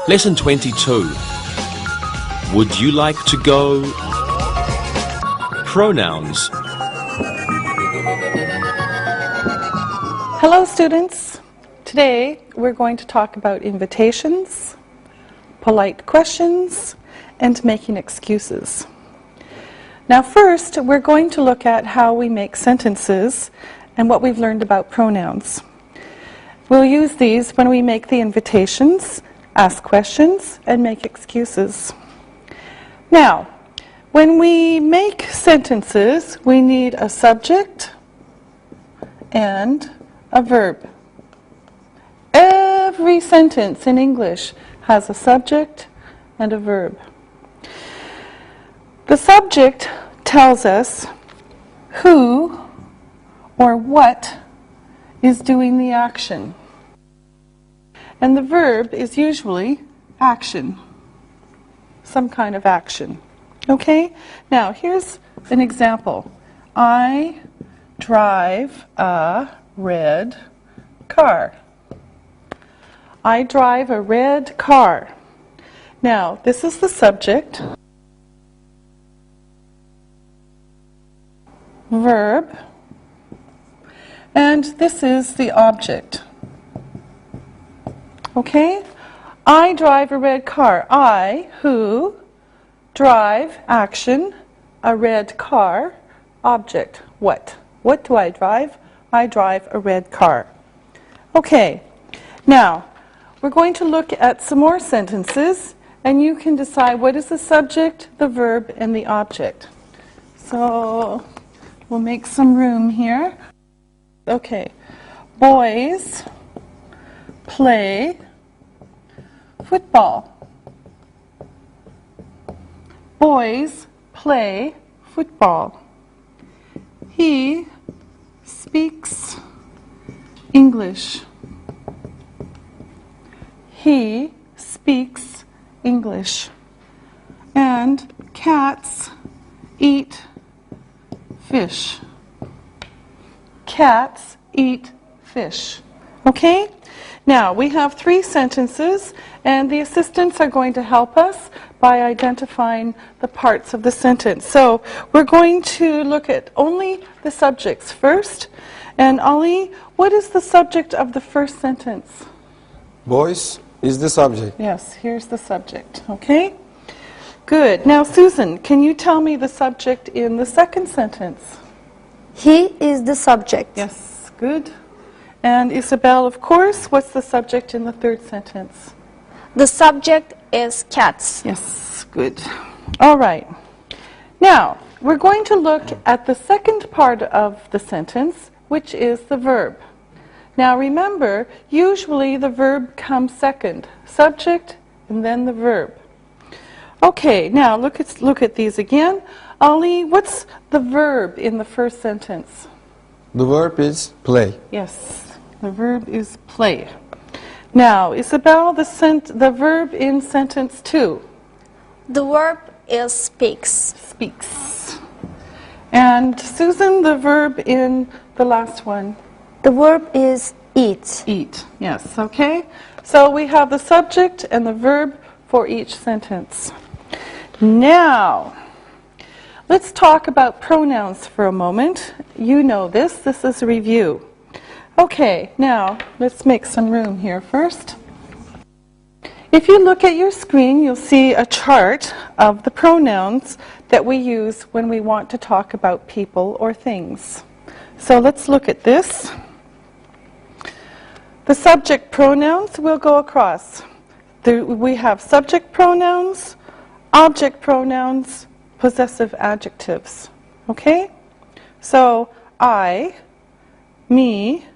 Lesson 22. Would you like to go? Pronouns. Hello students. Today we're going to talk about invitations, polite questions, and making excuses. Now first we're going to look at how we make sentences and what we've learned about pronouns. We'll use these when we make the invitations, ask questions, and make excuses. Now, when we make sentences, we need a subject and a verb. Every sentence in English has a subject and a verb. The subject tells us who or what is doing the action. And the verb is usually action, some kind of action. Okay? Now, here's an example. I drive a red car. I drive a red car. Now, this is the subject. Verb. And this is the object. Okay? I drive a red car. I, who, drive, action, a red car, object, what? What do I drive? I drive a red car. Okay, now we're going to look at some more sentences and you can decide what is the subject, the verb, and the object. So we'll make some room here. Okay, boys play football. Boys play football. He speaks English. He speaks English. And cats eat fish. Cats eat fish. Okay? Now, we have 3 sentences, and the assistants are going to help us by identifying the parts of the sentence. So, we're going to look at only the subjects first. And Ali, what is the subject of the first sentence? Boys is the subject. Yes, here's the subject. Okay? Good. Now, Susan, can you tell me the subject in the second sentence? He is the subject. Yes, good. And Isabel, of course, what's the subject in the third sentence? The subject is cats. Yes, good. All right. Now, we're going to look at the second part of the sentence, which is the verb. Now, remember, usually the verb comes second. Subject and then the verb. Okay, now look at these again. Ali, what's the verb in the first sentence? The verb is play. Yes. The verb is play. Now, Isabel, the verb in sentence 2. The verb is speaks. Speaks. And Susan, the verb in the last one. The verb is eat. Eat. Yes, okay. So we have the subject and the verb for each sentence. Now, let's talk about pronouns for a moment. You know this. This is a review. Okay, now let's make some room here first. If you look at your screen, you'll see a chart of the pronouns that we use when we want to talk about people or things. So let's look at this. The subject pronouns will go across. We have subject pronouns, object pronouns, possessive adjectives. Okay? So, I, me,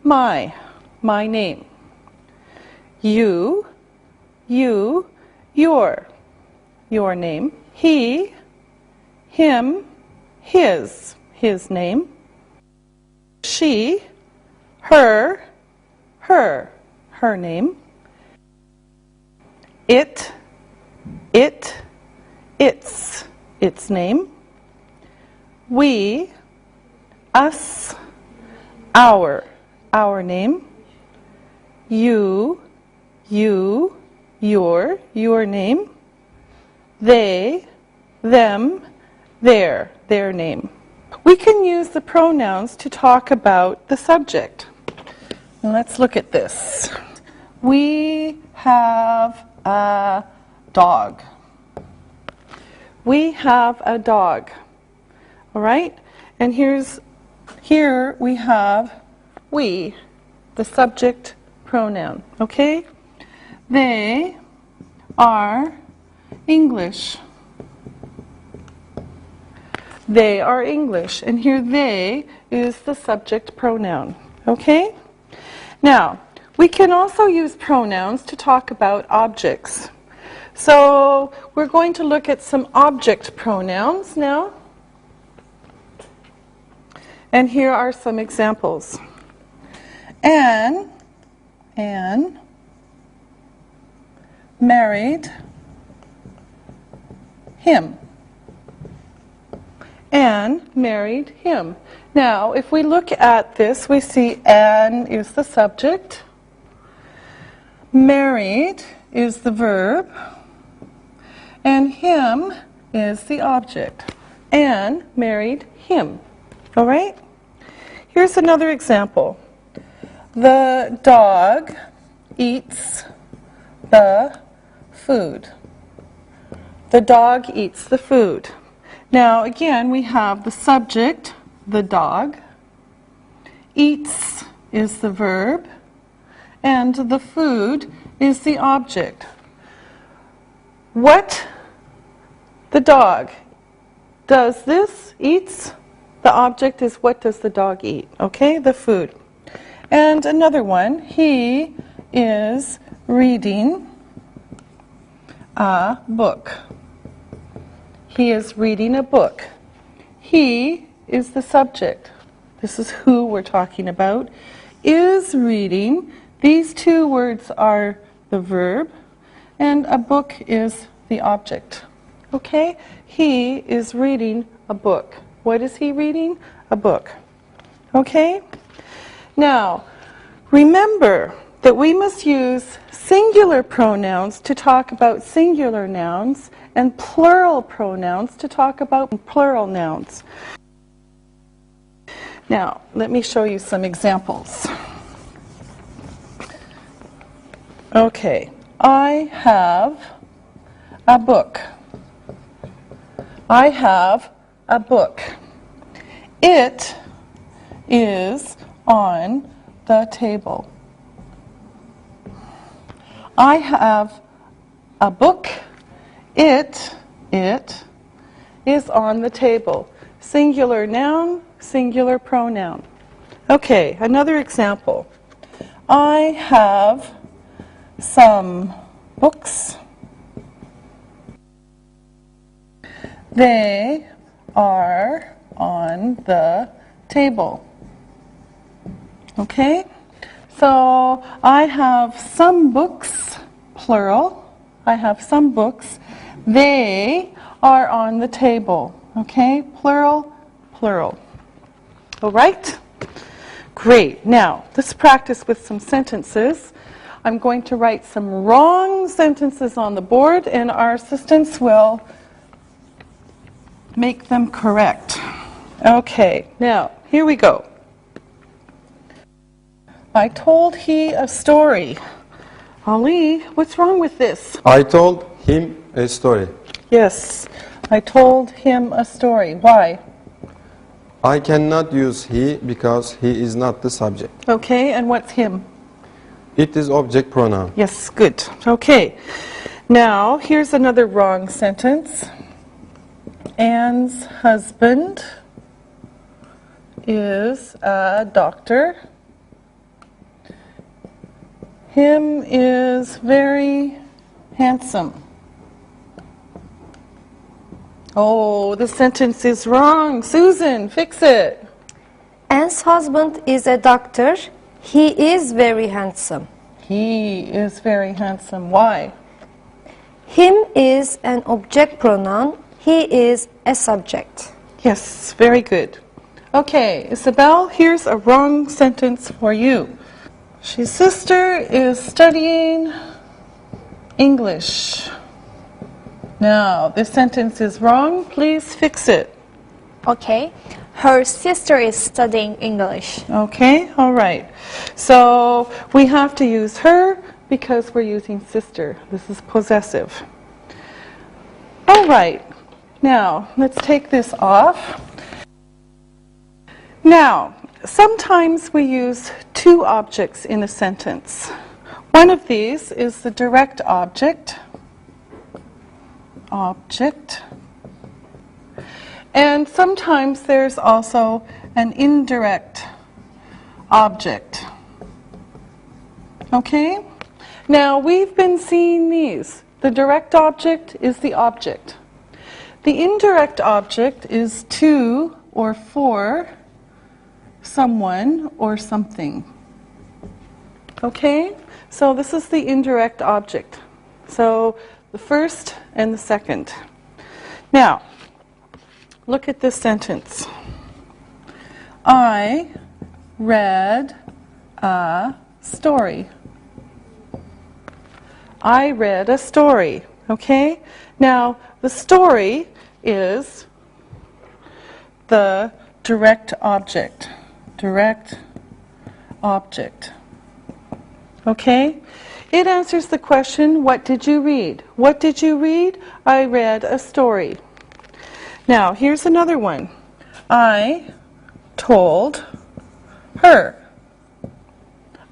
my name. You, your name. He, him, his name. She, her name. It, its name. We, us, our name. You, your name. They, them, their name. We can use the pronouns to talk about the subject. Let's look at this. We have a dog. We have a dog. All right? And here we have we, the subject pronoun. Okay? They are English. They are English. And here they is the subject pronoun. Okay? Now, we can also use pronouns to talk about objects. So we're going to look at some object pronouns now. And here are some examples. Anne married him. Anne married him. Now, if we look at this, we see Anne is the subject. Married is the verb. And him is the object. Anne married him. All right? Here's another example. The dog eats the food. The dog eats the food. Now, again, we have the subject, the dog. Eats is the verb. And the food is the object. What the dog does this, eats, the object is what does the dog eat, okay, the food. And another one, he is reading a book. He is reading a book. He is the subject. This is who we're talking about. Is reading. These two words are the verb. And a book is the object. Okay? He is reading a book. What is he reading? A book. Okay? Now, remember that we must use singular pronouns to talk about singular nouns and plural pronouns to talk about plural nouns. Now, let me show you some examples. Okay, I have a book. I have a book. It is on the table. I have a book. It is on the table. Singular noun, singular pronoun. Okay, another example. I have some books. They are on the table. Okay? So I have some books, plural. I have some books. They are on the table. Okay? Plural, plural. All right? Great. Now, let's practice with some sentences. I'm going to write some wrong sentences on the board, and our assistants will make them correct. Okay, now, here we go. I told he a story. Ali, what's wrong with this? I told him a story. Yes, I told him a story. Why? I cannot use he because he is not the subject. Okay, and what's him? It is object pronoun. Yes, good. Okay, now here's another wrong sentence. Anne's husband is a doctor. Him is very handsome. Oh, the sentence is wrong. Susan, fix it. Anne's husband is a doctor. He is very handsome. He is very handsome. Why? Him is an object pronoun. He is a subject. Yes, very good. Okay, Isabel, here's a wrong sentence for you. His sister is studying English. Now, this sentence is wrong. Please fix it. Okay. Her sister is studying English. Okay, all right. So we have to use her because we're using sister. This is possessive. All right. Now, let's take this off. Now, sometimes we use two objects in a sentence. One of these is the direct object. And sometimes there's also an indirect object. Okay? Now, we've been seeing these. The direct object is the object. The indirect object is to or for someone or something. Okay? So this is the indirect object. So the first and the second. Now, look at this sentence. I read a story. I read a story. Okay? Now, the story is the direct object. Direct object. Okay? It answers the question, what did you read? What did you read? I read a story. Now, here's another one. I told her.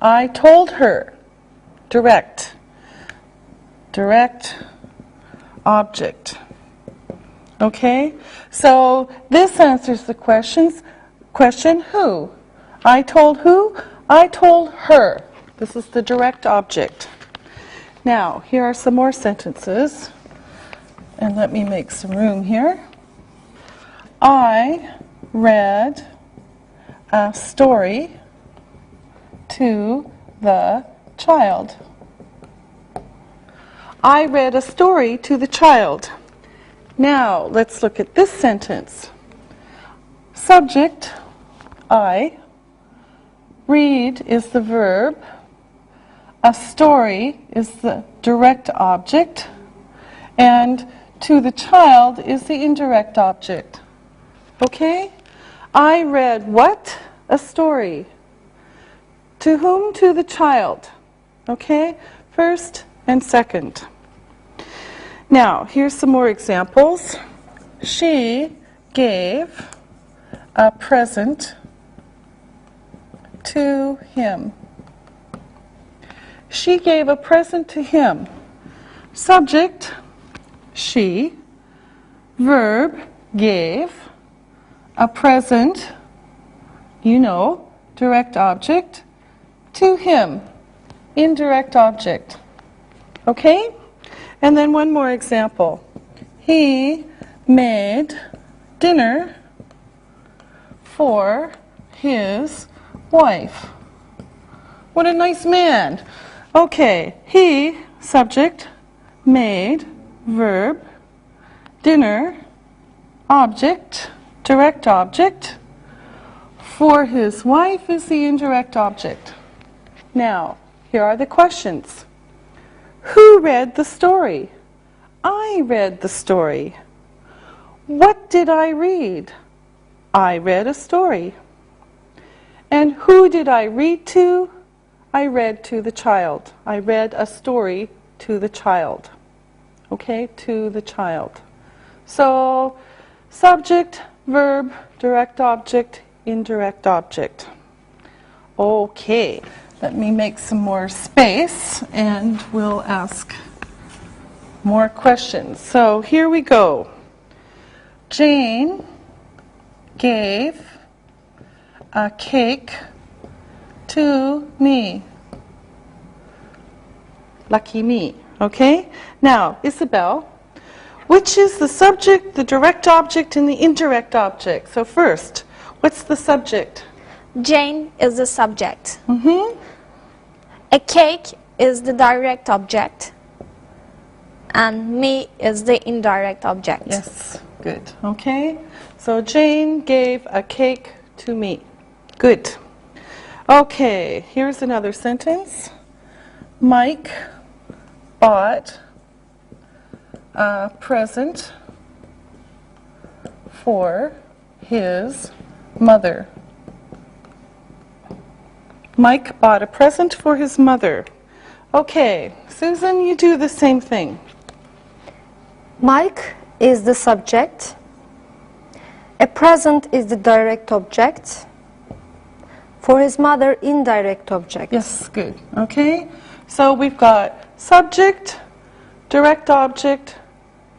I told her. Direct. Direct object. Okay? So this answers the question who? I told who? I told her. This is the direct object. Now, here are some more sentences. And let me make some room here. I read a story to the child. I read a story to the child. Now, let's look at this sentence. Subject, I. Read is the verb. A story is the direct object. And to the child is the indirect object. Okay? I read what? A story. To whom? To the child. Okay? First and second. Now, here's some more examples. She gave a present to him. She gave a present to him. Subject, she. Verb, gave. A present, you know, direct object. To him, indirect object. Okay? And then one more example. He made dinner for his wife. What a nice man. Okay, he, subject, made, verb, dinner, object, direct object. For his wife is the indirect object. Now, here are the questions. Who read the story? I read the story. What did I read? I read a story. And who did I read to? I read to the child. I read a story to the child. Okay, to the child. So, subject, verb, direct object, indirect object. Okay, let me make some more space and we'll ask more questions. So here we go. Jane gave a cake to me. Lucky me. Okay? Now, Isabel, which is the subject, the direct object, and the indirect object? So first, what's the subject? Jane is the subject. Mm-hmm. A cake is the direct object. And me is the indirect object. Yes, good. Okay? So Jane gave a cake to me. Good. Okay, here's another sentence. Mike bought a present for his mother. Mike bought a present for his mother. Okay, Susan, you do the same thing. Mike is the subject. A present is the direct object. For his mother, indirect object. Yes, good. Okay, so we've got subject, direct object,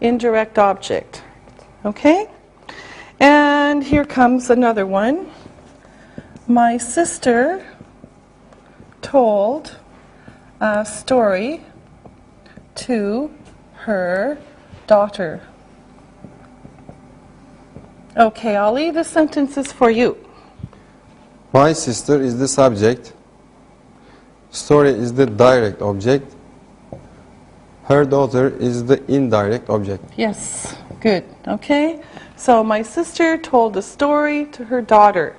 indirect object. Okay, and here comes another one. My sister told a story to her daughter. Okay, Ollie, the sentence is for you. My sister is the subject. Story is the direct object. Her daughter is the indirect object. Yes, good. Okay, so my sister told a story to her daughter.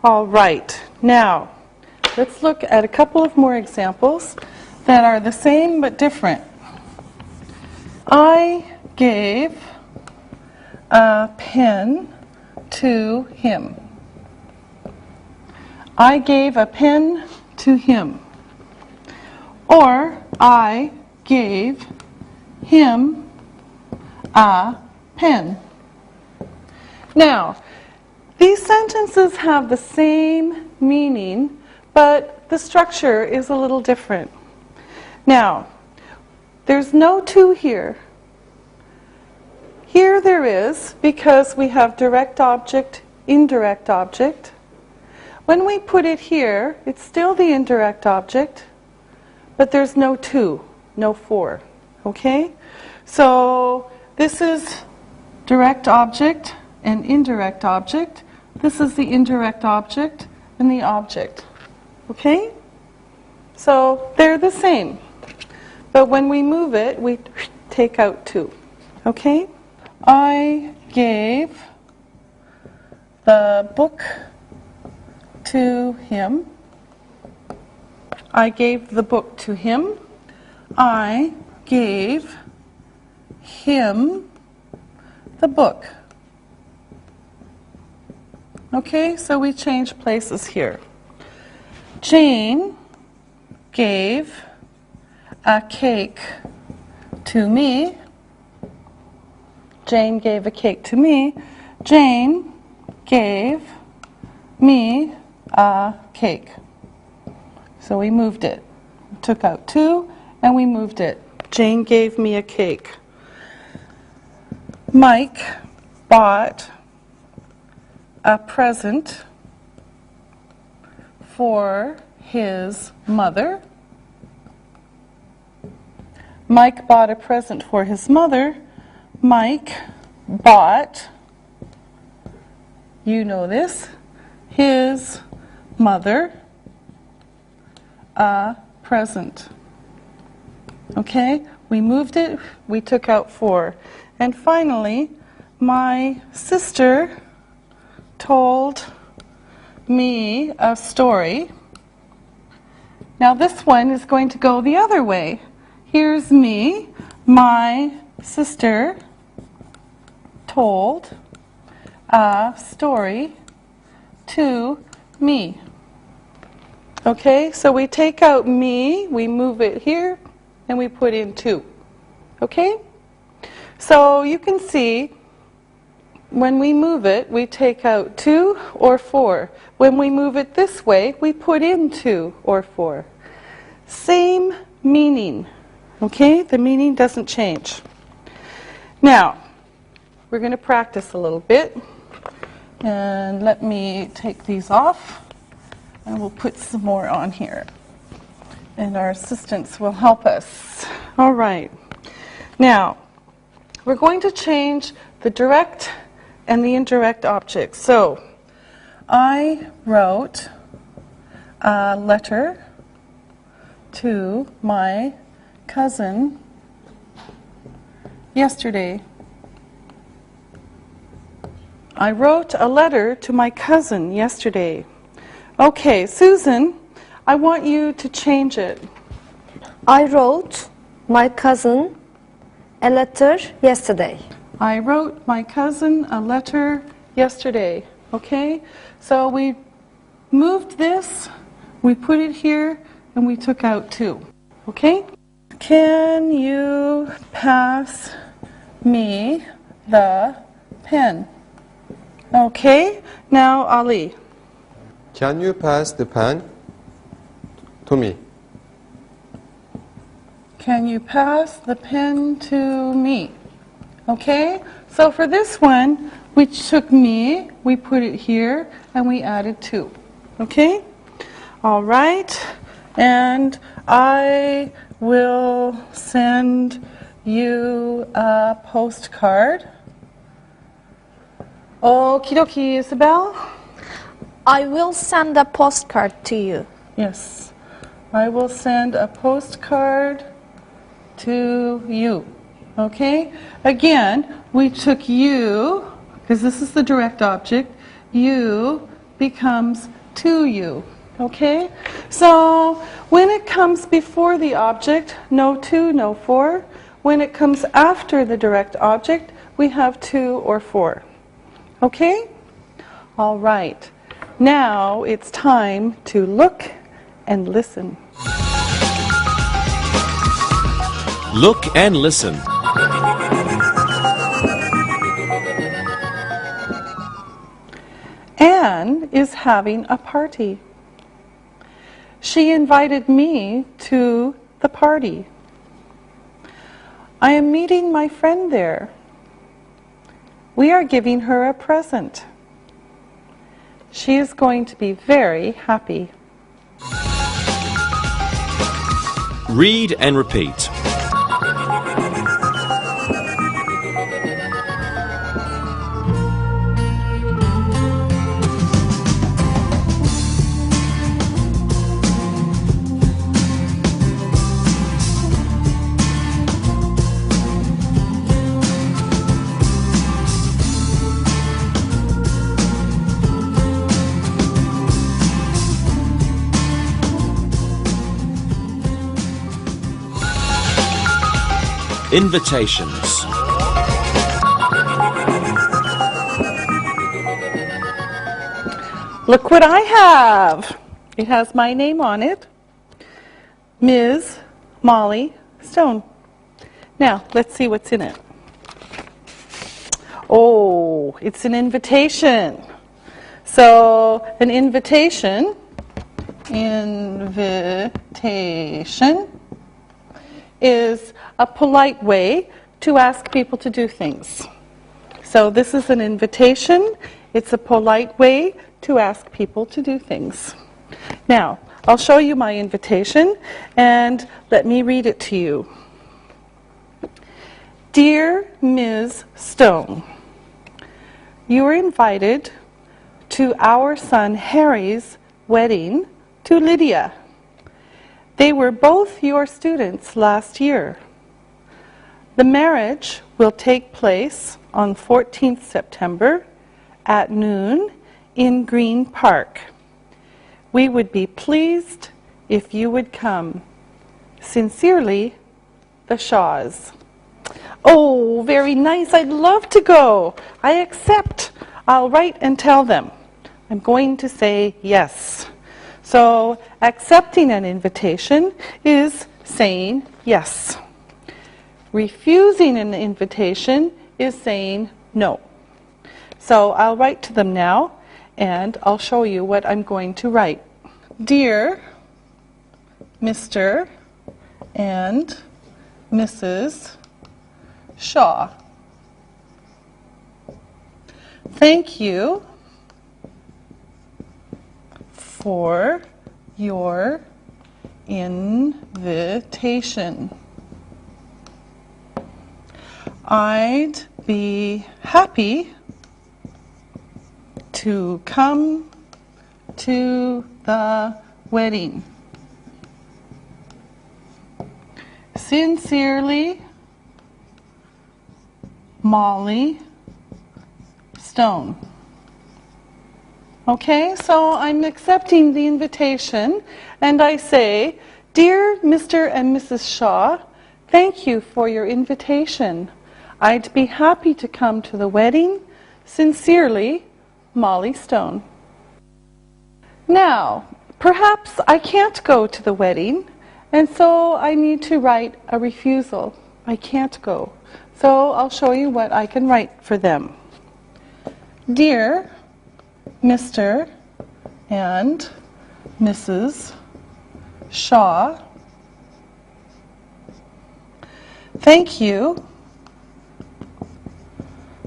All right, now let's look at a couple of more examples that are the same but different. I gave a pen to him. I gave a pen to him. Or I gave him a pen. Now, these sentences have the same meaning, but the structure is a little different. Now, there's no to here. Here there is, because we have direct object, indirect object. When we put it here, it's still the indirect object, but there's no to, no for. Okay? So this is direct object and indirect object. This is the indirect object and the object. Okay? So they're the same. But when we move it, we take out to. Okay? I gave the book to him. I gave the book to him. I gave him the book. Okay, so we change places here. Jane gave a cake to me. Jane gave a cake to me. Jane gave me a cake. So we moved it. We took out to and we moved it. Jane gave me a cake. Mike bought a present for his mother. Mike bought a present for his mother. Mike bought, you know this, his mother a present. Okay, we moved it, we took out for. And finally, my sister told me a story. Now this one is going to go the other way. Here's me, my sister told a story to me. Okay, so we take out me, we move it here, and we put in to. Okay? So you can see when we move it, we take out to or for. When we move it this way, we put in to or for. Same meaning. Okay? The meaning doesn't change. Now, we're going to practice a little bit. And let me take these off. And we'll put some more on here. And our assistants will help us. All right. Now, we're going to change the direct and the indirect objects. So, I wrote a letter to my cousin yesterday. I wrote a letter to my cousin yesterday. Okay, Susan, I want you to change it. I wrote my cousin a letter yesterday. I wrote my cousin a letter yesterday. Okay? So we moved this, we put it here, and we took out 2. Okay? Can you pass me the pen? Okay? Now, Ali. Can you pass the pen to me? Can you pass the pen to me? Okay? So for this one, we took me, we put it here, and we added 2. Okay? All right. And I will send you a postcard. Okie dokie, Isabel. I will send a postcard to you. Yes. I will send a postcard to you. Okay? Again, we took you, because this is the direct object, you becomes to you. Okay? So when it comes before the object, no to, no for. When it comes after the direct object, we have to or for. Okay? All right. Now it's time to look and listen. Look and listen. Anne is having a party. She invited me to the party. I am meeting my friend there. We are giving her a present. She is going to be very happy. Read and repeat. Invitations. Look what I have. It has my name on it. Ms. Molly Stone. Now, let's see what's in it. Oh, it's an invitation. So, an invitation is a polite way to ask people to do things. So this is an invitation. It's a polite way to ask people to do things. Now, I'll show you my invitation and let me read it to you. Dear Ms. Stone, you are invited to our son Harry's wedding to Lydia. They were both your students last year. The marriage will take place on 14th September at noon in Green Park. We would be pleased if you would come. Sincerely, the Shaws. Oh, very nice. I'd love to go. I accept. I'll write and tell them. I'm going to say yes. So, accepting an invitation is saying yes. Refusing an invitation is saying no. So, I'll write to them now, and I'll show you what I'm going to write. Dear Mr. and Mrs. Shaw, thank you for your invitation. I'd be happy to come to the wedding. Sincerely, Molly Stone. Okay, so I'm accepting the invitation and I say, Dear Mr. and Mrs. Shaw, Thank you for your invitation. I'd be happy to come to the wedding. Sincerely, Molly Stone. Now, perhaps I can't go to the wedding, and so I need to write a refusal. I can't go. So I'll show you what I can write for them. Dear Mr. and Mrs. Shaw, thank you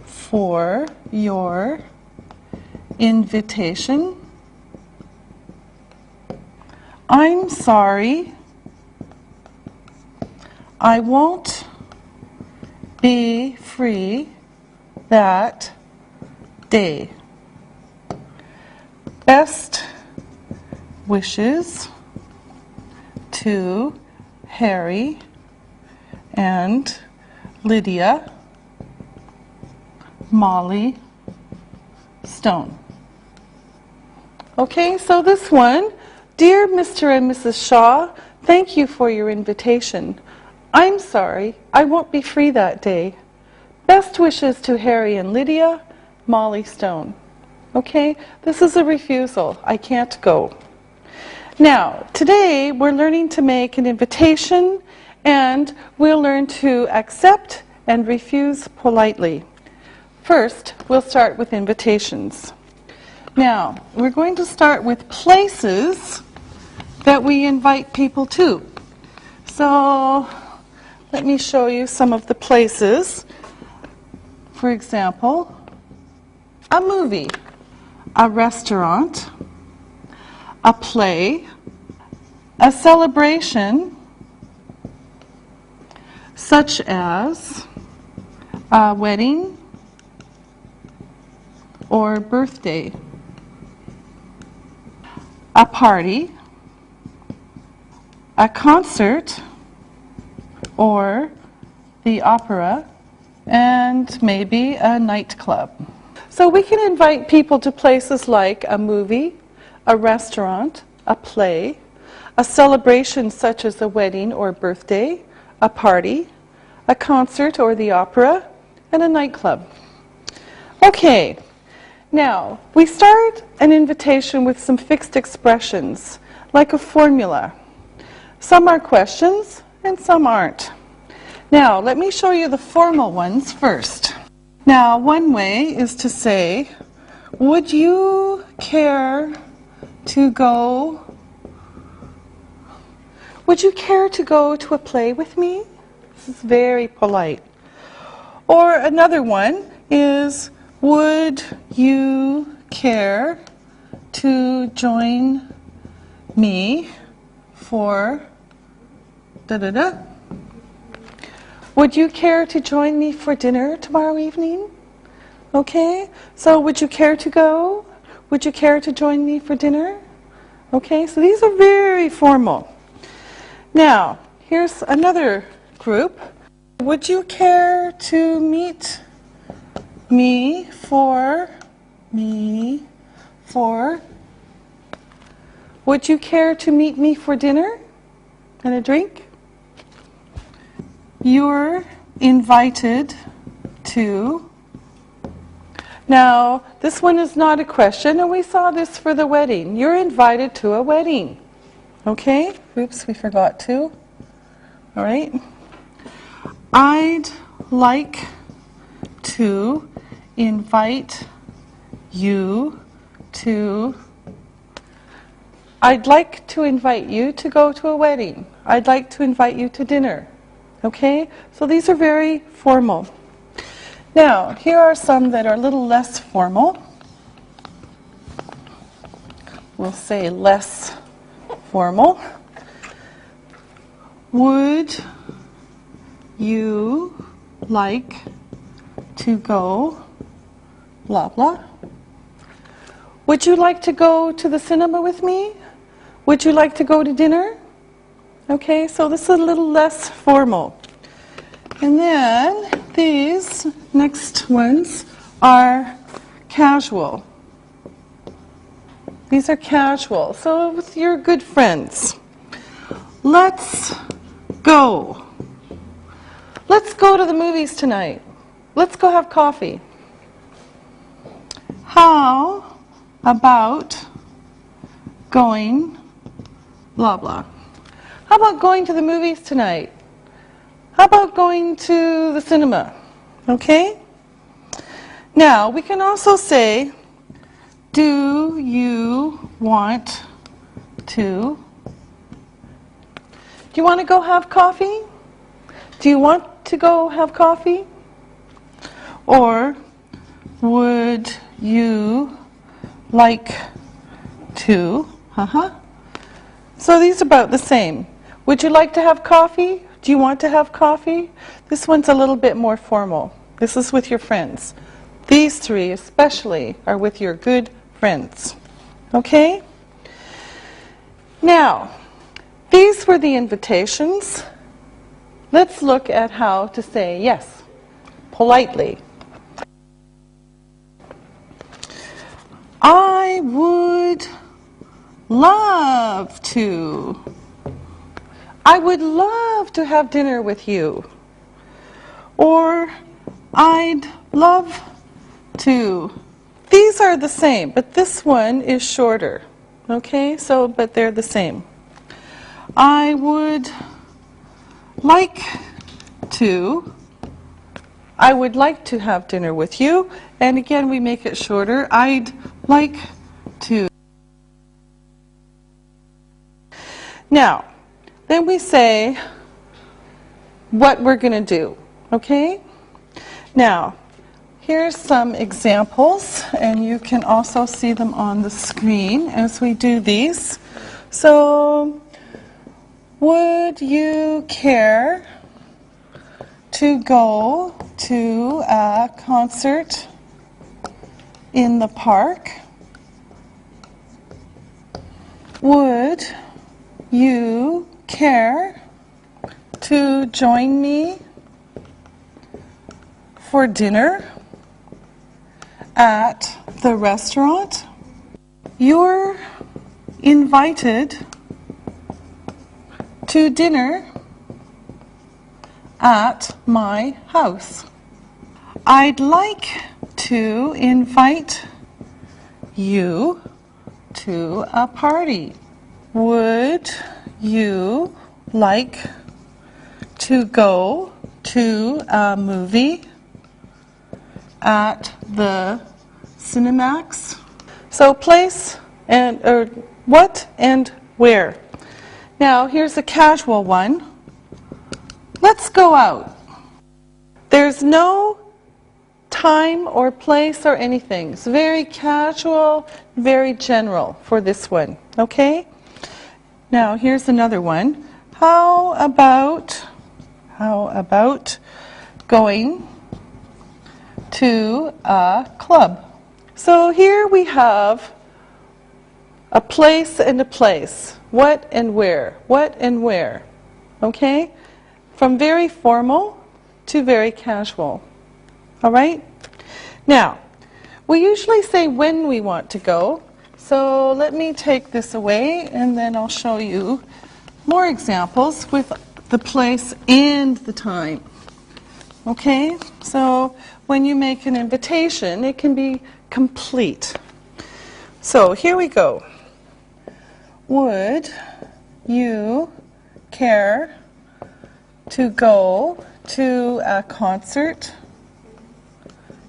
for your invitation. I'm sorry, I won't be free that day. Best wishes to Harry and Lydia, Molly Stone. Okay, so this one, dear Mr. and Mrs. Shaw, thank you for your invitation. I'm sorry, I won't be free that day. Best wishes to Harry and Lydia, Molly Stone. Okay, this is a refusal. I can't go. Now, today we're learning to make an invitation, and we'll learn to accept and refuse politely. First, we'll start with invitations. Now, we're going to start with places that we invite people to. So, let me show you some of the places. For example, a movie, a restaurant, a play, a celebration, such as a wedding or birthday, a party, a concert, or the opera, and maybe a nightclub. So we can invite people to places like a movie, a restaurant, a play, a celebration such as a wedding or birthday, a party, a concert or the opera, and a nightclub. Okay, now we start an invitation with some fixed expressions, like a formula. Some are questions and some aren't. Now, let me show you the formal ones first. Now, one way is to say, would you care to go to a play with me? This is very polite. Or another one is, would you care to join me for da-da-da? Would you care to join me for dinner tomorrow evening? Okay, so would you care to go? Would you care to join me for dinner? Okay, so these are very formal. Now, here's another group. Would you care to meet me for? Would you care to meet me for dinner and a drink? You're invited to. Now, this one is not a question, and we saw this for the wedding. You're invited to a wedding. Okay? Oops, we forgot to. All right. I'd like to invite you to. I'd like to invite you to go to a wedding. I'd like to invite you to dinner. Okay? So these are very formal. Now, here are some that are a little less formal. We'll say less formal. Would you like to go blah blah? Would you like to go to the cinema with me? Would you like to go to dinner? Okay, so this is a little less formal. And then these next ones are casual. These are casual, so with your good friends. Let's go. let's go to the movies tonight. Let's go have coffee. How about going, blah, blah. How about going to the movies tonight? How about going to the cinema? Okay? Now, we can also say, do you want to? Do you want to go have coffee? Do you want to go have coffee? Or would you like to? So these are about the same. Would you like to have coffee? Do you want to have coffee? This one's a little bit more formal. This is with your friends. These three especially are with your good friends. Okay? Now, these were the invitations. Let's look at how to say yes, politely. I would love to. I would love to have dinner with you. Or I'd love to. These are the same, but this one is shorter. Okay, so, but they're the same. I would like to. I would like to have dinner with you. And again, we make it shorter. I'd like to. Now, then we say what we're going to do. Okay? Now, here's some examples, and you can also see them on the screen as we do these. So, would you care to go to a concert in the park? Would you care to join me for dinner at the restaurant? You're invited to dinner at my house. I'd like to invite you to a party. Would you like to go to a movie at the Cinemax? So place and or what and where. Now here's a casual one. Let's go out. There's no time or place or anything. It's very casual, very general for this one. Okay? Now here's another one. How about going to a club? So here we have a place and a place. What and where? What and where? Okay? From very formal to very casual. All right? Now, we usually say when we want to go. So let me take this away and then I'll show you more examples with the place and the time. Okay? So when you make an invitation, it can be complete. So here we go. Would you care to go to a concert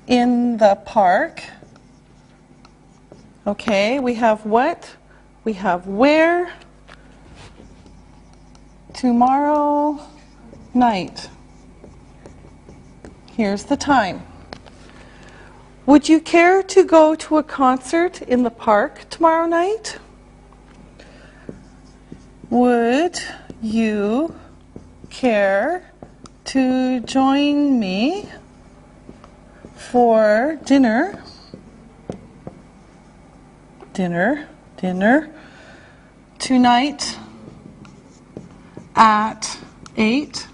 in the park? Okay, we have what? We have where? Tomorrow night. Here's the time. Would you care to go to a concert in the park tomorrow night? Would you care to join me for dinner tonight at 8?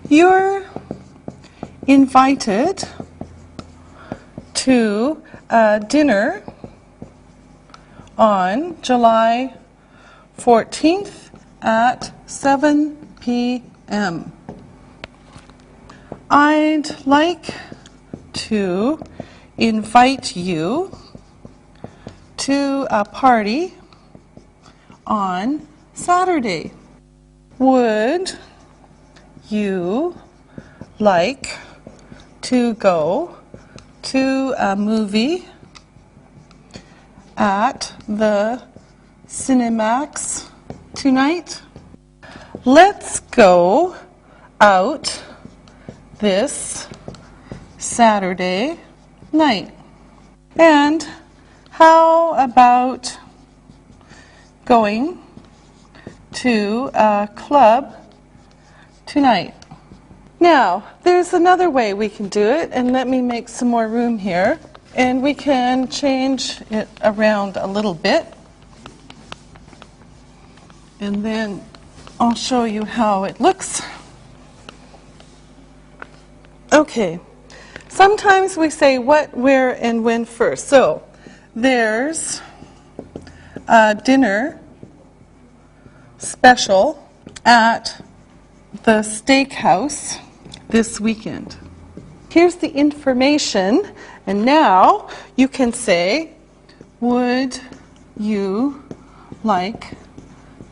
You're invited to dinner on July 14th at 7 p.m. I'd like to invite you to a party on Saturday. Would you like to go to a movie at the Cinemax tonight? Let's go out this Saturday night. And how about going to a club tonight? Now, there's another way we can do it, and let me make some more room here. And we can change it around a little bit. And then I'll show you how it looks. Okay. Sometimes we say what, where, and when first. So, there's a dinner special at the steakhouse this weekend. Here's the information, and now you can say, would you like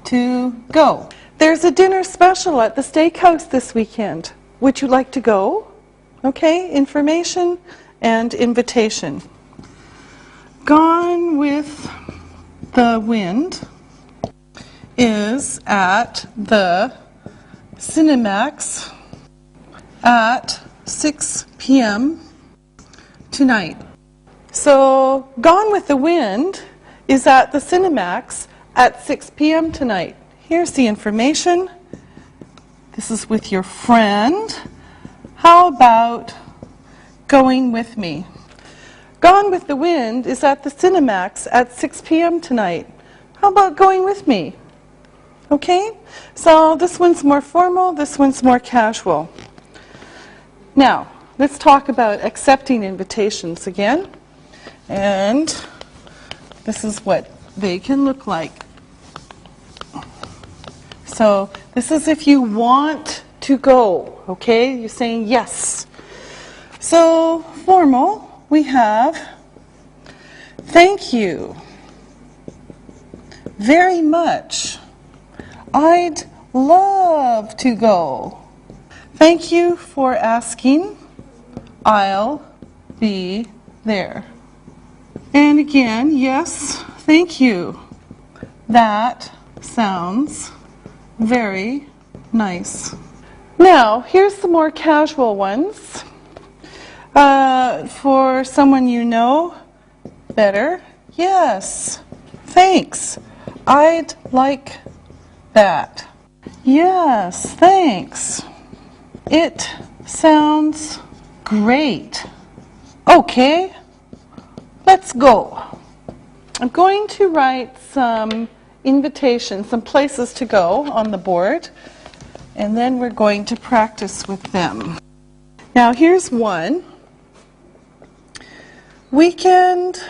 to go? There's a dinner special at the steakhouse this weekend. Would you like to go? Okay, information and invitation. Gone with the Wind is at the Cinemax at 6 p.m. tonight. So, Gone with the Wind is at the Cinemax at 6 p.m. tonight. Here's the information. This is with your friend. How about going with me? Gone with the Wind is at the Cinemax at 6 p.m. tonight. How about going with me? Okay, so this one's more formal, this one's more casual. Now, let's talk about accepting invitations again. And this is what they can look like. So, this is if you want to go, okay? You're saying yes. So, formal, we have thank you very much. I'd love to go. Thank you for asking. I'll be there. And again, yes, thank you. That sounds very nice. Now, here's some more casual ones. For someone you know better, yes, thanks. I'd like that. Yes, thanks. It sounds great. Okay, let's go. I'm going to write some invitations, some places to go on the board, and then we're going to practice with them. Now, here's one. Weekend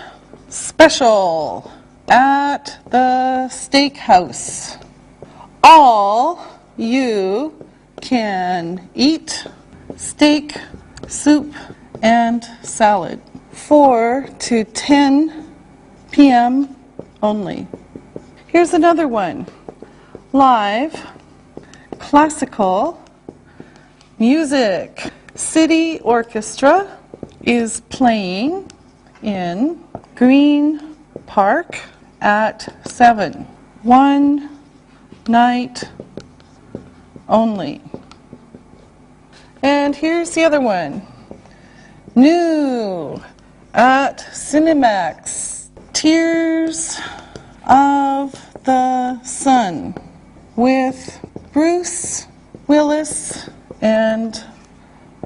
special at the steakhouse. All you can eat steak, soup, and salad. 4 to 10 p.m. only. Here's another one. Live classical music. City Orchestra is playing in Green Park at 7. One night only. And here's the other one. New at Cinemax. Tears of the Sun with Bruce Willis and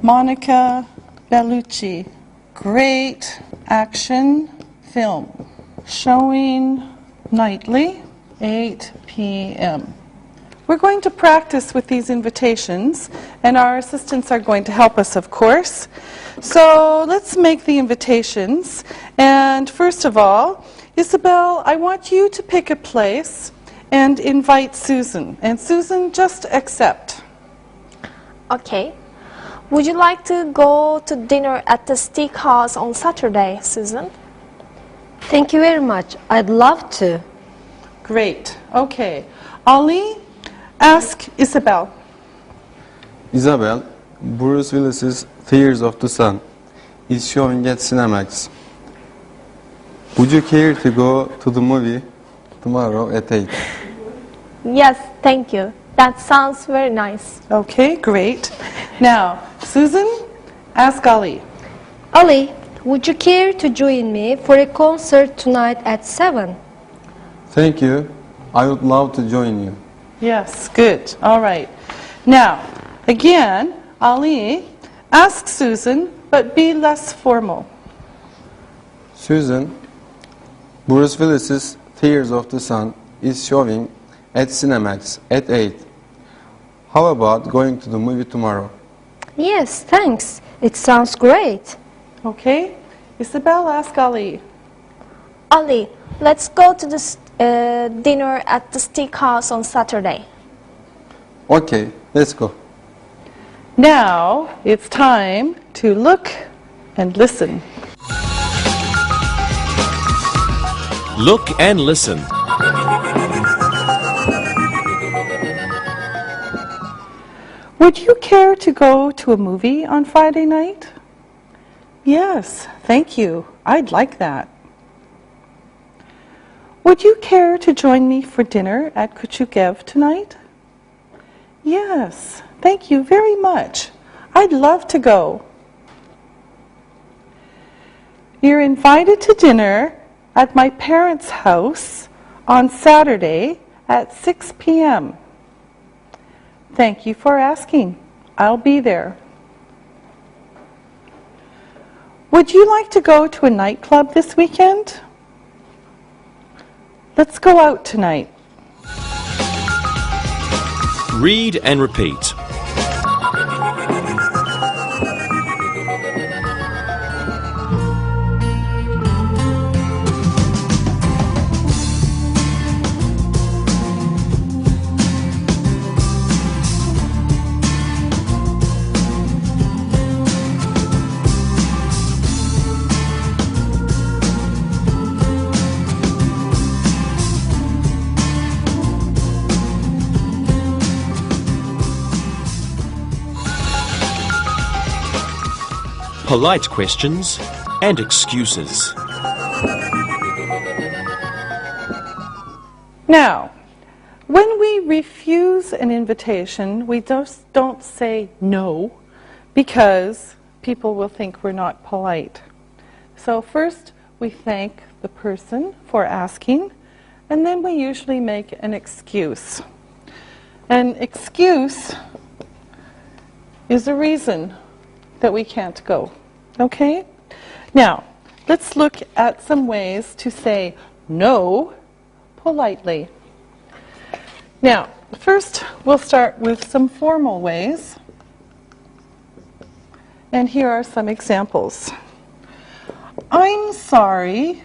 Monica Bellucci. Great action film. Showing nightly, 8 p.m. We're going to practice with these invitations, and our assistants are going to help us, of course. So let's make the invitations. And first of all, Isabel, I want you to pick a place and invite Susan. And Susan, just accept. Okay. Would you like to go to dinner at the steakhouse on Saturday, Susan? Thank you very much. I'd love to. Great. Okay. Ali, ask Isabel. Isabel, Bruce Willis's Tears of the Sun is showing at Cinemax. Would you care to go to the movie tomorrow at 8? Yes, thank you. That sounds very nice. Okay, great. Now, Susan, ask Ali. Ali, would you care to join me for a concert tonight at 7? Thank you. I would love to join you. Yes, good. All right. Now, again, Ali, ask Susan, but be less formal. Susan, Bruce Willis's Tears of the Sun is showing at Cinemax at 8. How about going to the movie tomorrow? Yes, thanks. It sounds great. Okay. Isabel, ask Ali. Ali, let's go to the dinner at the steakhouse on Saturday. Okay, let's go. Now, it's time to look and listen. Look and listen. Would you care to go to a movie on Friday night? Yes, thank you. I'd like that. Would you care to join me for dinner at Kuchukev tonight? Yes, thank you very much. I'd love to go. You're invited to dinner at my parents' house on Saturday at 6 p.m. Thank you for asking. I'll be there. Would you like to go to a nightclub this weekend? Let's go out tonight. Read and repeat. Polite questions and excuses. Now, when we refuse an invitation, we just don't say no because people will think we're not polite. So first, we thank the person for asking, and then we usually make an excuse. An excuse is a reason that we can't go. Okay? Now, let's look at some ways to say no politely. Now, first we'll start with some formal ways. And here are some examples. I'm sorry.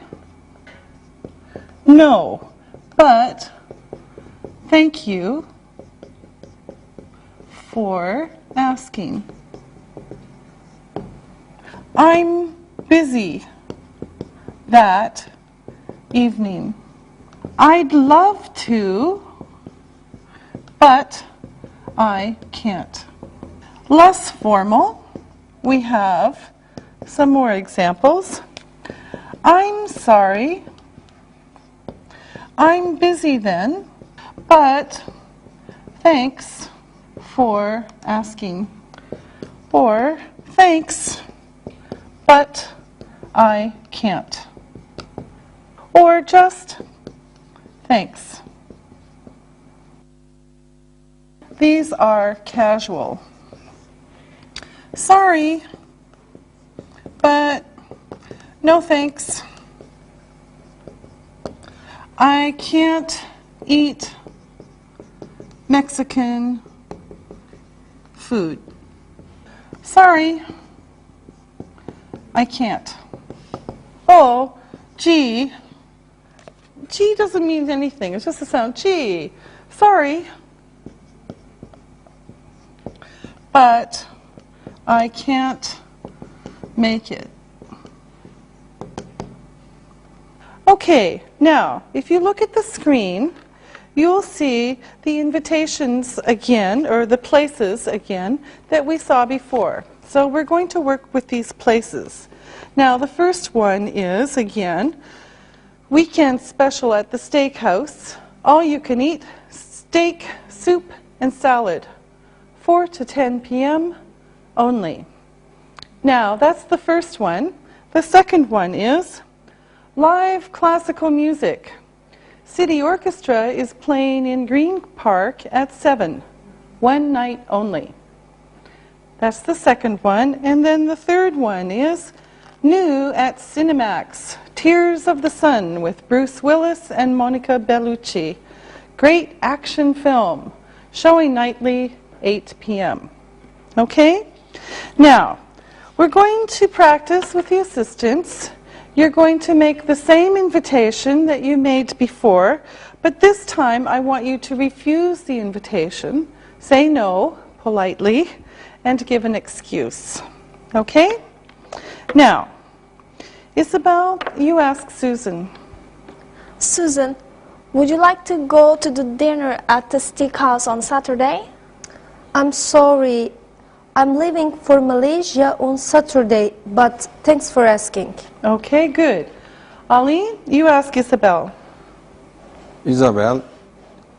No, but thank you for asking. I'm busy that evening. I'd love to, but I can't. Less formal, we have some more examples. I'm sorry. I'm busy then, but thanks for asking. Or thanks, but I can't. Or just thanks. These are casual. Sorry, but no thanks. I can't eat Mexican food. Sorry, I can't. Oh, gee. Gee doesn't mean anything. It's just a sound. Gee. Sorry. But I can't make it. Okay, now, if you look at the screen, you'll see the invitations again, or the places again, that we saw before. So we're going to work with these places. Now, the first one is, again, weekend special at the steakhouse. All you can eat steak, soup, and salad. 4 to 10 p.m. only. Now, that's the first one. The second one is live classical music. City Orchestra is playing in Green Park at 7. One night only. That's the second one. And then the third one is new at Cinemax. Tears of the Sun with Bruce Willis and Monica Bellucci. Great action film. Showing nightly, 8 p.m. Okay? Now, we're going to practice with the assistants. You're going to make the same invitation that you made before, but this time I want you to refuse the invitation, say no politely, and give an excuse. Okay? Now, Isabel, you ask Susan. Susan, would you like to go to the dinner at the steakhouse on Saturday? I'm sorry, I'm leaving for Malaysia on Saturday, but thanks for asking. Okay, good. Ali, you ask Isabel. Isabel,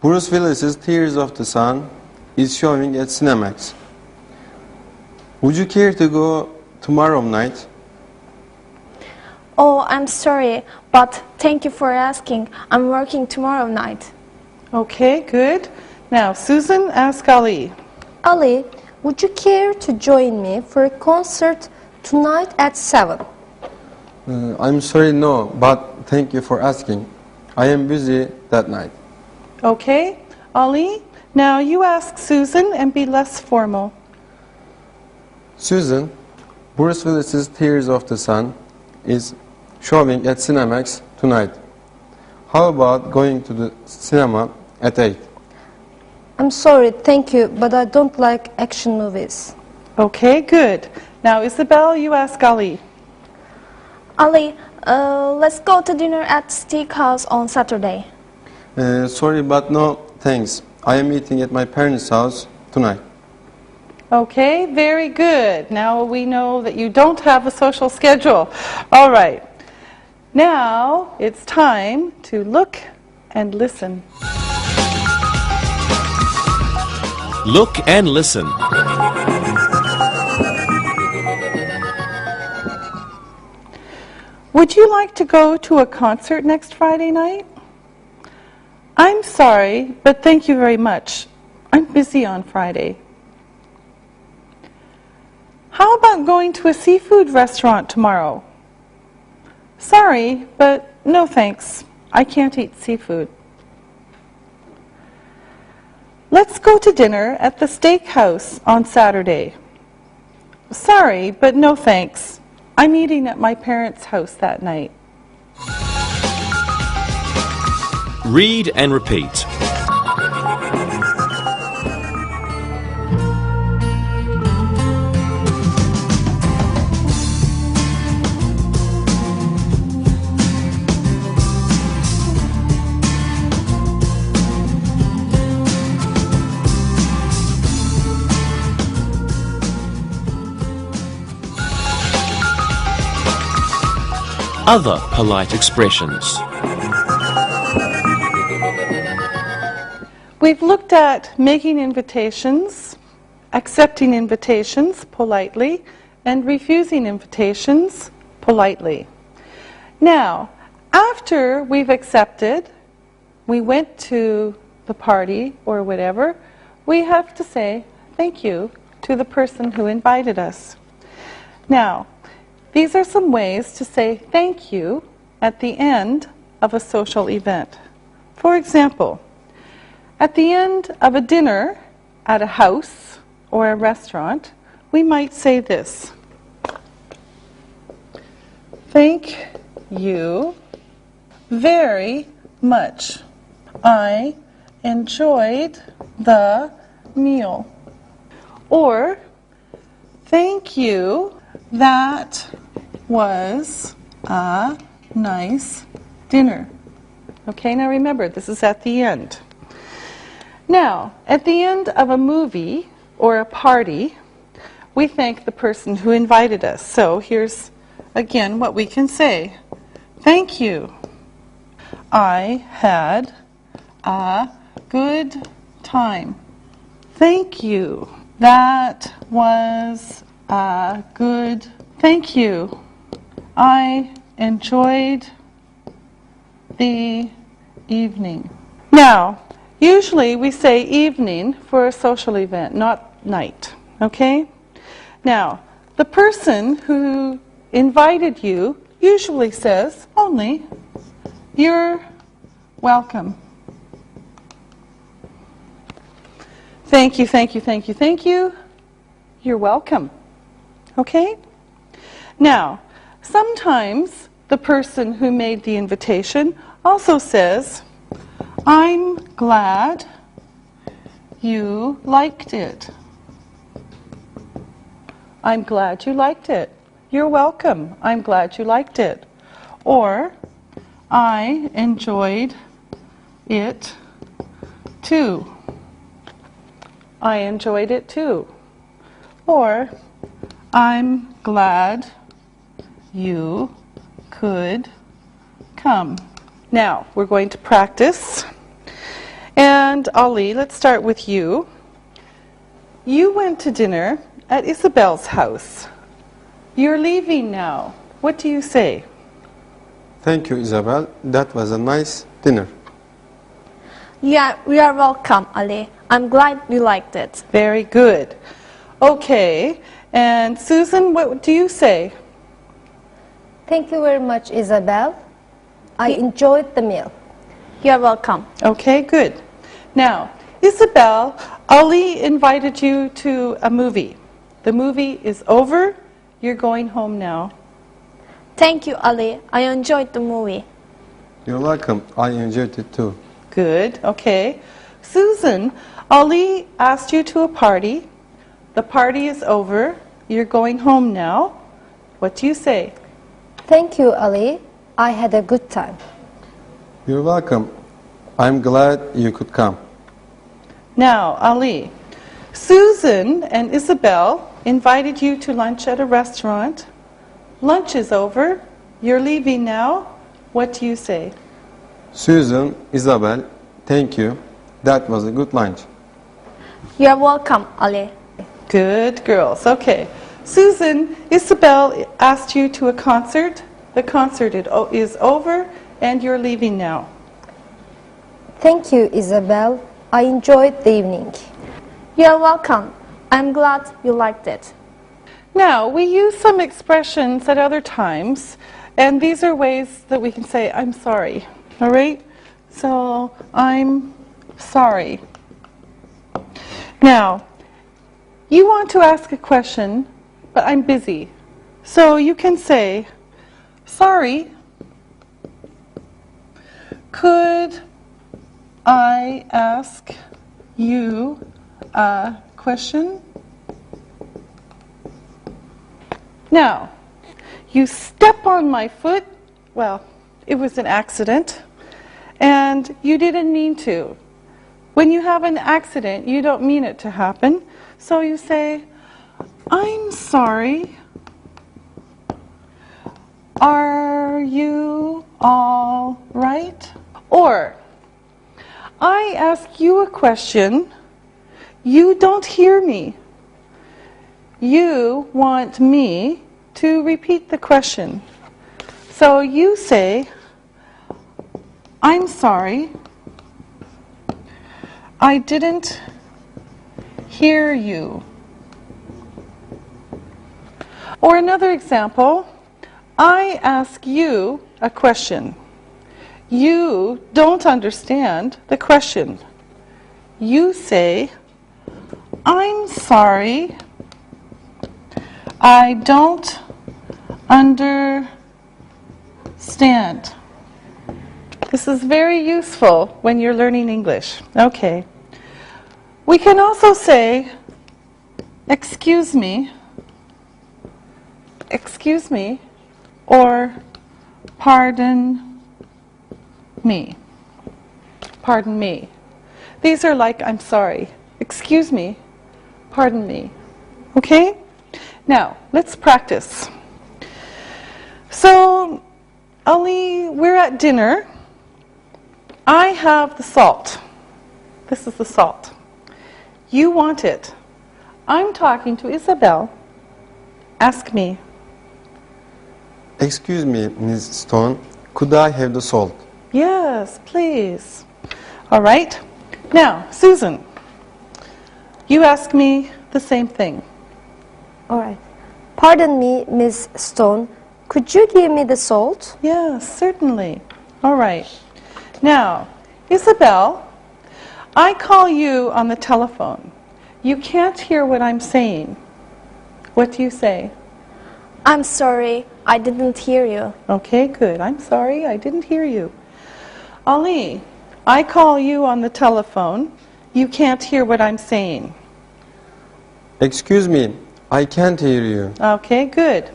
Bruce Willis's Tears of the Sun is showing at Cinemax. Would you care to go tomorrow night? Oh, I'm sorry, but thank you for asking. I'm working tomorrow night. Okay, good. Now, Susan, ask Ali. Ali, would you care to join me for a concert tonight at 7? I'm sorry, no, but thank you for asking. I am busy that night. Okay, Ali, now you ask Susan and be less formal. Susan, Bruce Willis's Tears of the Sun is showing at Cinemax tonight. How about going to the cinema at 8? I'm sorry, thank you, but I don't like action movies. Okay, good. Now, Isabel, you ask Ali. Ali, let's go to dinner at steakhouse on Saturday. Sorry, but no, thanks. I am eating at my parents' house tonight. Okay, very good. Now we know that you don't have a social schedule. All right. Now it's time to look and listen. Look and listen. Would you like to go to a concert next Friday night? I'm sorry, but thank you very much. I'm busy on Friday. How about going to a seafood restaurant tomorrow? Sorry, but no thanks. I can't eat seafood. Let's go to dinner at the steakhouse on Saturday. Sorry, but no thanks. I'm eating at my parents' house that night. Read and repeat. Other polite expressions. We've looked at making invitations, accepting invitations politely, and refusing invitations politely. Now, after we've accepted, we went to the party or whatever, we have to say thank you to the person who invited us. Now, these are some ways to say thank you at the end of a social event. For example, at the end of a dinner at a house or a restaurant, we might say this. Thank you very much. I enjoyed the meal. Or, Thank you. That was a nice dinner. Okay, now remember, this is at the end. Now, at the end of a movie or a party, we thank the person who invited us. So here's, again, what we can say. Thank you. I had a good time. Thank you. That was a good. Thank you. I enjoyed the evening. Now, usually we say evening for a social event, not night. Okay? Now, the person who invited you usually says only, "You're welcome." Thank you, thank you, thank you, thank you. You're welcome. Okay? Now, sometimes the person who made the invitation also says, "I'm glad you liked it." I'm glad you liked it. You're welcome. I'm glad you liked it. Or, I enjoyed it too. I enjoyed it too. Or, I'm glad you could come. Now, we're going to practice. And Ali, let's start with you. You went to dinner at Isabel's house. You're leaving now. What do you say? Thank you, Isabel. That was a nice dinner. Yeah, you are welcome, Ali. I'm glad you liked it. Very good. Okay. And Susan, what do you say? Thank you very much, Isabel. I enjoyed the meal. You are welcome. Okay, good. Now, Isabel, Ali invited you to a movie. The movie is over. You're going home now. Thank you, Ali. I enjoyed the movie. You're welcome. I enjoyed it too. Good, okay. Susan, Ali asked you to a party. The party is over. You're going home now. What do you say? Thank you, Ali. I had a good time. You're welcome. I'm glad you could come. Now, Ali, Susan and Isabel invited you to lunch at a restaurant. Lunch is over. You're leaving now. What do you say? Susan, Isabel, thank you. That was a good lunch. You are welcome, Ali. Good girls. Okay. Susan, Isabel asked you to a concert. The concert is over and you're leaving now. Thank you, Isabel. I enjoyed the evening. You are welcome. I'm glad you liked it. Now, we use some expressions at other times, and these are ways that we can say, I'm sorry. All right? So, I'm sorry. Now, you want to ask a question, but I'm busy. So you can say, sorry, could I ask you a question? Now, you step on my foot. Well, it was an accident, and you didn't mean to. When you have an accident, you don't mean it to happen. So you say, I'm sorry. Are you all right? Or, I ask you a question. You don't hear me. You want me to repeat the question. So you say, I'm sorry. I didn't hear you. Or another example, I ask you a question. You don't understand the question. You say, I'm sorry. I don't understand. This is very useful when you're learning English. Okay. We can also say, excuse me, excuse me or pardon me. Pardon me. These are like I'm sorry. Excuse me. Pardon me. Okay? Now, let's practice. So, Ali, we're at dinner. I have the salt. This is the salt. You want it. I'm talking to Isabel. Ask me. Excuse me, Ms. Stone, could I have the salt? Yes, please. All right. Now, Susan, you ask me the same thing. All right. Pardon me, Miss Stone. Could you give me the salt? Yes, certainly. All right. Now, Isabel, I call you on the telephone. You can't hear what I'm saying. What do you say? I'm sorry, I didn't hear you. Okay, good. I'm sorry, I didn't hear you. Ali, I call you on the telephone. You can't hear what I'm saying. Excuse me, I can't hear you. Okay, good.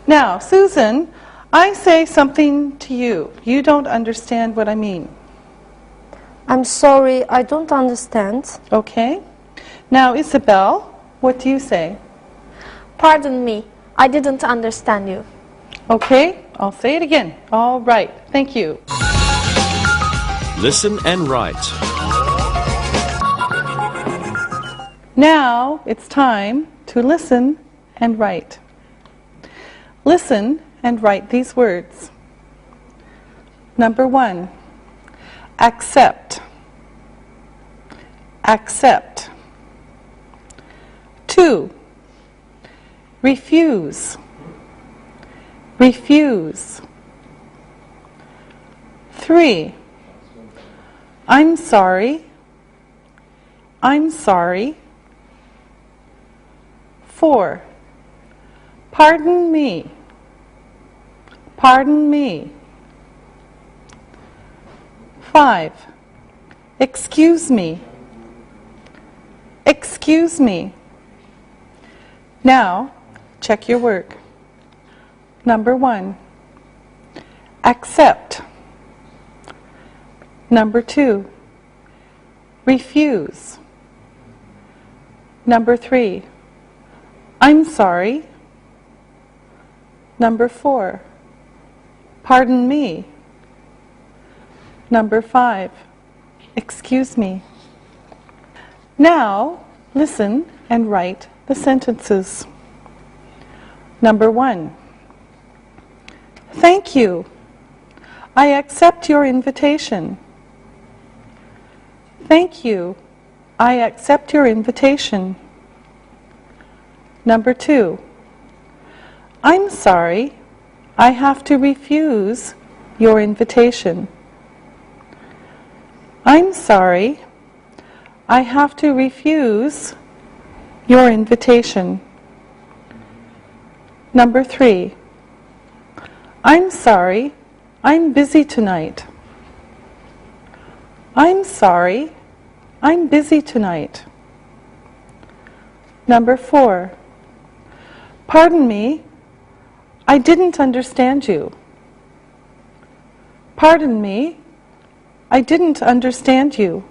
Now, Susan, I say something to you. You don't understand what I mean. I'm sorry, I don't understand. Okay? Now, Isabel, what do you say? Pardon me, I didn't understand you. Okay, I'll say it again. All right, thank you. Listen and write. Now it's time to listen and write. Listen and write these words. Number 1, accept. Accept. 2, refuse. Refuse. 3, I'm sorry. I'm sorry. 4, pardon me. Pardon me. 5, excuse me. Excuse me. Now, check your work. Number 1, accept. Number 2, refuse. Number 3, I'm sorry. Number 4, pardon me. Number 5, excuse me. Now, listen and write the sentences. Number 1, thank you. I accept your invitation. Thank you. I accept your invitation. Number 2, I'm sorry. I have to refuse your invitation. I'm sorry. I have to refuse your invitation. Number 3, I'm sorry. I'm busy tonight. I'm sorry. I'm busy tonight. Number 4, pardon me. I didn't understand you. Pardon me. I didn't understand you.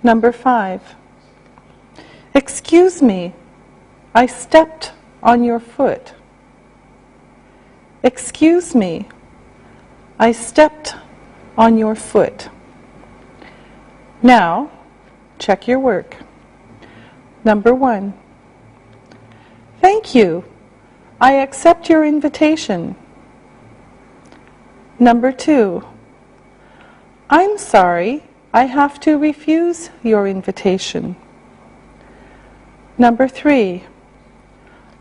Number 5, excuse me. I stepped on your foot. Excuse me. I stepped on your foot. Now, check your work. Number 1, thank you. I accept your invitation. Number 2, I'm sorry. I have to refuse your invitation. Number 3,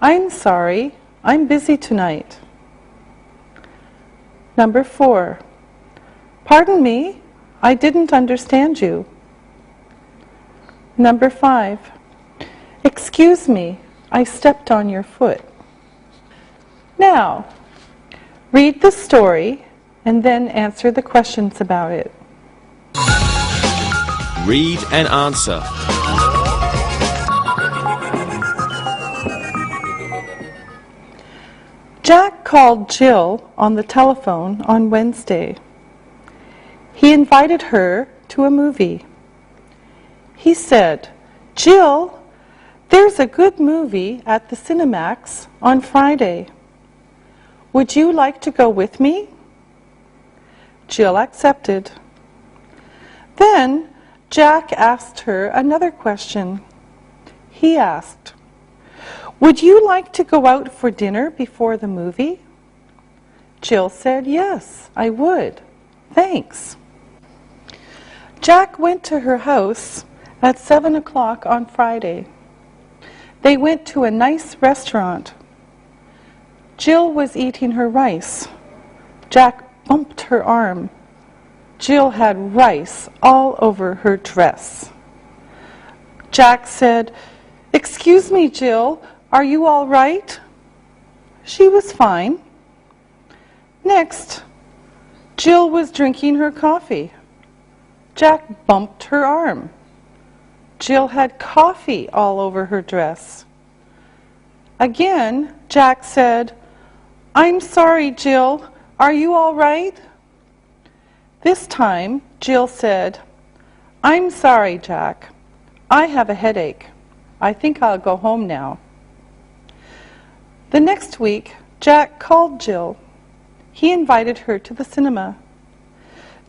I'm sorry. I'm busy tonight. Number 4, pardon me. I didn't understand you. Number 5, excuse me. I stepped on your foot. Now, read the story and then answer the questions about it. Read and answer. Jack called Jill on the telephone on Wednesday. He invited her to a movie. He said, "Jill, there's a good movie at the Cinemax on Friday. Would you like to go with me?" Jill accepted. Then Jack asked her another question. He asked, "Would you like to go out for dinner before the movie?" Jill said, "Yes, I would. Thanks." Jack went to her house at 7 o'clock on Friday. They went to a nice restaurant. Jill was eating her rice. Jack bumped her arm. Jill had rice all over her dress. Jack said, "Excuse me, Jill, are you all right?" She was fine. Next, Jill was drinking her coffee. Jack bumped her arm. Jill had coffee all over her dress. Again, Jack said, "I'm sorry, Jill, are you all right?" This time, Jill said, "I'm sorry, Jack. I have a headache. I think I'll go home now." The next week, Jack called Jill. He invited her to the cinema.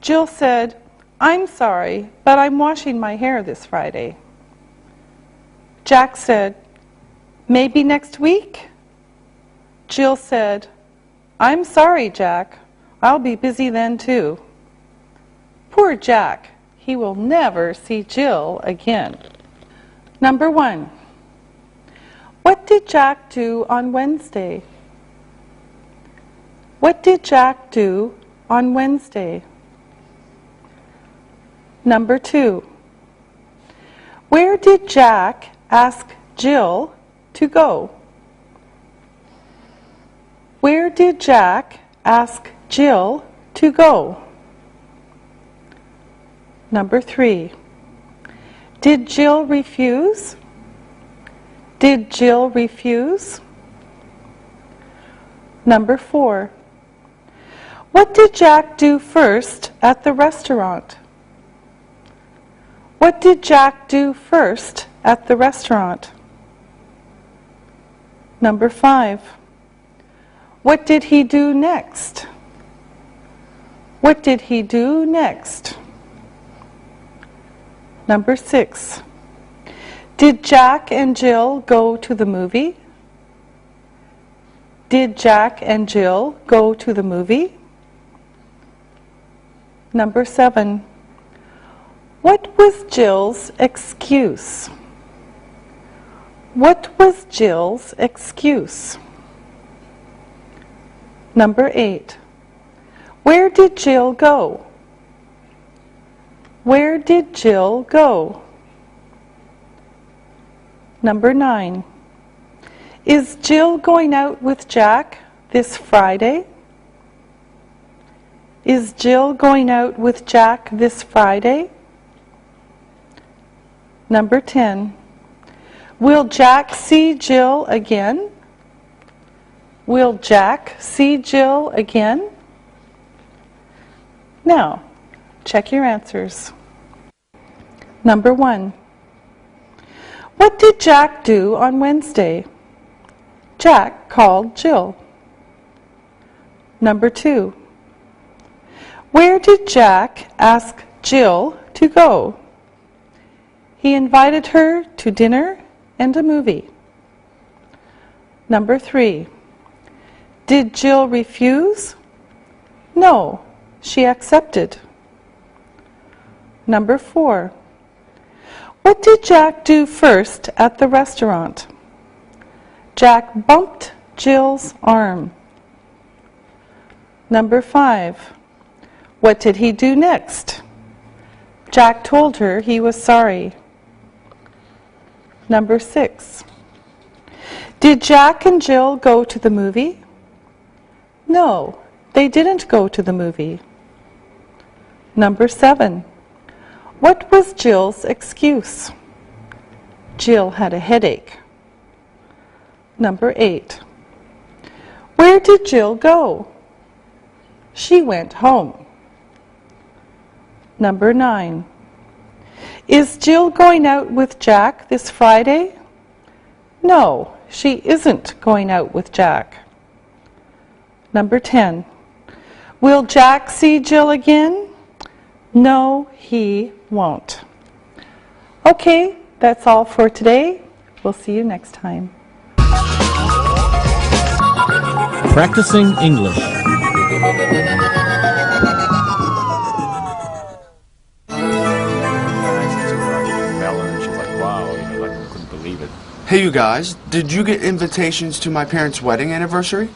Jill said, "I'm sorry, but I'm washing my hair this Friday." Jack said, "Maybe next week?" Jill said, "I'm sorry, Jack. I'll be busy then too." Poor Jack. He will never see Jill again. Number 1. What did Jack do on Wednesday? What did Jack do on Wednesday? Number 2. Where did Jack ask Jill to go? Where did Jack ask Jill to go? Number 3. Did Jill refuse? Did Jill refuse? Number 4. What did Jack do first at the restaurant? What did Jack do first at the restaurant? Number 5. What did he do next? What did he do next? Number 6. Did Jack and Jill go to the movie? Did Jack and Jill go to the movie? Number 7. What was Jill's excuse? What was Jill's excuse? Number 8. Where did Jill go? Where did Jill go? Number 9. Is Jill going out with Jack this Friday? Is Jill going out with Jack this Friday? Number 10. Will Jack see Jill again? Will Jack see Jill again? Now, check your answers. Number 1. What did Jack do on Wednesday? Jack called Jill. Number 2. Where did Jack ask Jill to go? He invited her to dinner and a movie. Number 3. Did Jill refuse? No, she accepted. Number 4. What did Jack do first at the restaurant? Jack bumped Jill's arm. Number 5. What did he do next? Jack told her he was sorry. Number 6. Did Jack and Jill go to the movie? No, they didn't go to the movie. Number 7. What was Jill's excuse? Jill had a headache. Number 8. Where did Jill go? She went home. Number 9. Is Jill going out with Jack this Friday? No, she isn't going out with Jack. Number 10. Will Jack see Jill again? No, he won't. Okay, that's all for today. We'll see you next time. Practicing English. Hey you guys, did you get invitations to my parents' wedding anniversary?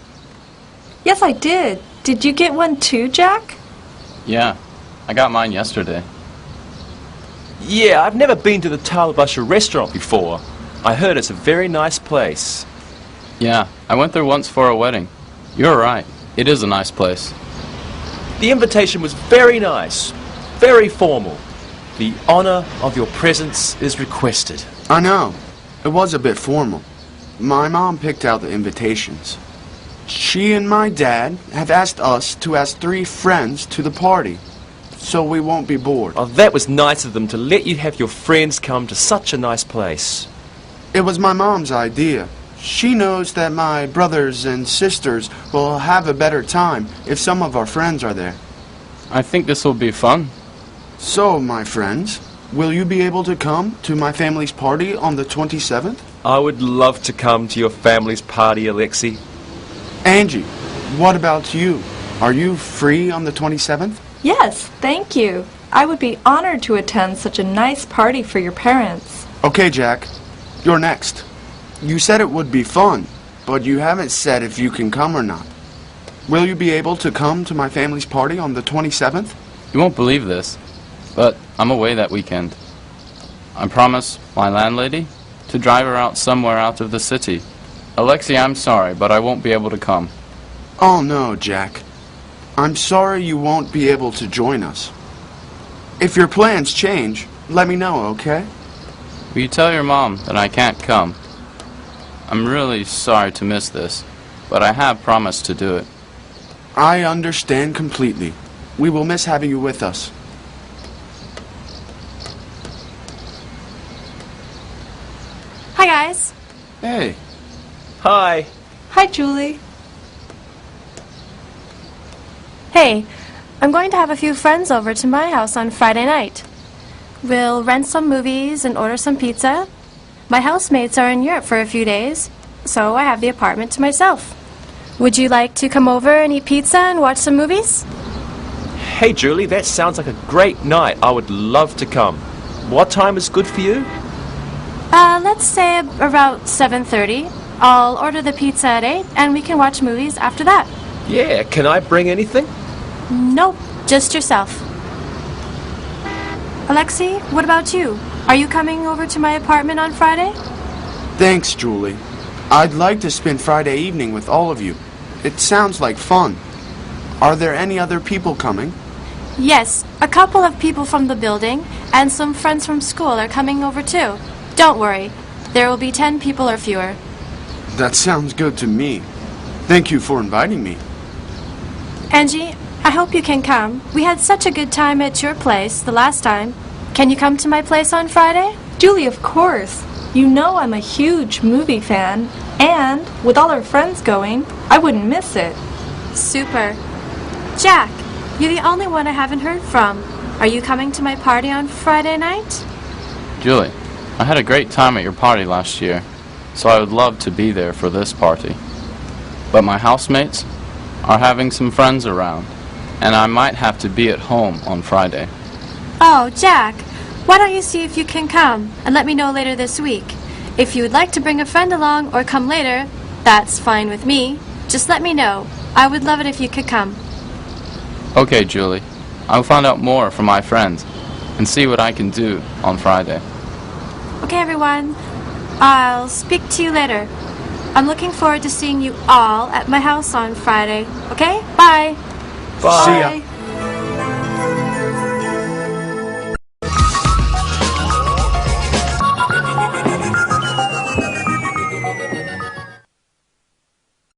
Yes, I did. Did you get one too, Jack? Yeah, I got mine yesterday. Yeah, I've never been to the Talabasha restaurant before. I heard it's a very nice place. Yeah, I went there once for a wedding. You're right, it is a nice place. The invitation was very nice, very formal. The honor of your presence is requested. I know. It was a bit formal. My mom picked out the invitations. She and my dad have asked us to ask 3 friends to the party, so we won't be bored. Oh, that was nice of them to let you have your friends come to such a nice place. It was my mom's idea. She knows that my brothers and sisters will have a better time if some of our friends are there. I think this will be fun. So, my friends, will you be able to come to my family's party on the 27th? I would love to come to your family's party, Alexi. Angie, what about you? Are you free on the 27th? Yes, thank you. I would be honored to attend such a nice party for your parents. Okay, Jack, you're next. You said it would be fun, but you haven't said if you can come or not. Will you be able to come to my family's party on the 27th? You won't believe this, but I'm away that weekend. I promised my landlady to drive her out somewhere out of the city. Alexi, I'm sorry, but I won't be able to come. Oh no, Jack. I'm sorry you won't be able to join us. If your plans change, let me know, okay? Will you tell your mom that I can't come? I'm really sorry to miss this, but I have promised to do it. I understand completely. We will miss having you with us. Hi, guys. Hey. Hi. Hi, Julie. Hey, I'm going to have a few friends over to my house on Friday night. We'll rent some movies and order some pizza. My housemates are in Europe for a few days, so I have the apartment to myself. Would you like to come over and eat pizza and watch some movies? Hey, Julie, that sounds like a great night. I would love to come. What time is good for you? Let's say about 7:30. I'll order the pizza at 8, and we can watch movies after that. Yeah, can I bring anything? Nope, just yourself. Alexi, what about you? Are you coming over to my apartment on Friday? Thanks, Julie. I'd like to spend Friday evening with all of you. It sounds like fun. Are there any other people coming? Yes, a couple of people from the building and some friends from school are coming over too. Don't worry, there will be 10 people or fewer. That sounds good to me. Thank you for inviting me. Angie, I hope you can come. We had such a good time at your place the last time. Can you come to my place on Friday? Julie, of course. You know I'm a huge movie fan, and with all our friends going, I wouldn't miss it. Super. Jack, you're the only one I haven't heard from. Are you coming to my party on Friday night? Julie, I had a great time at your party last year, so I would love to be there for this party. But my housemates are having some friends around, and I might have to be at home on Friday. Oh, Jack, why don't you see if you can come and let me know later this week. If you would like to bring a friend along or come later, that's fine with me. Just let me know. I would love it if you could come. Okay, Julie. I'll find out more from my friends and see what I can do on Friday. Okay, everyone. I'll speak to you later. I'm looking forward to seeing you all at my house on Friday. Okay? Bye. Bye. See ya.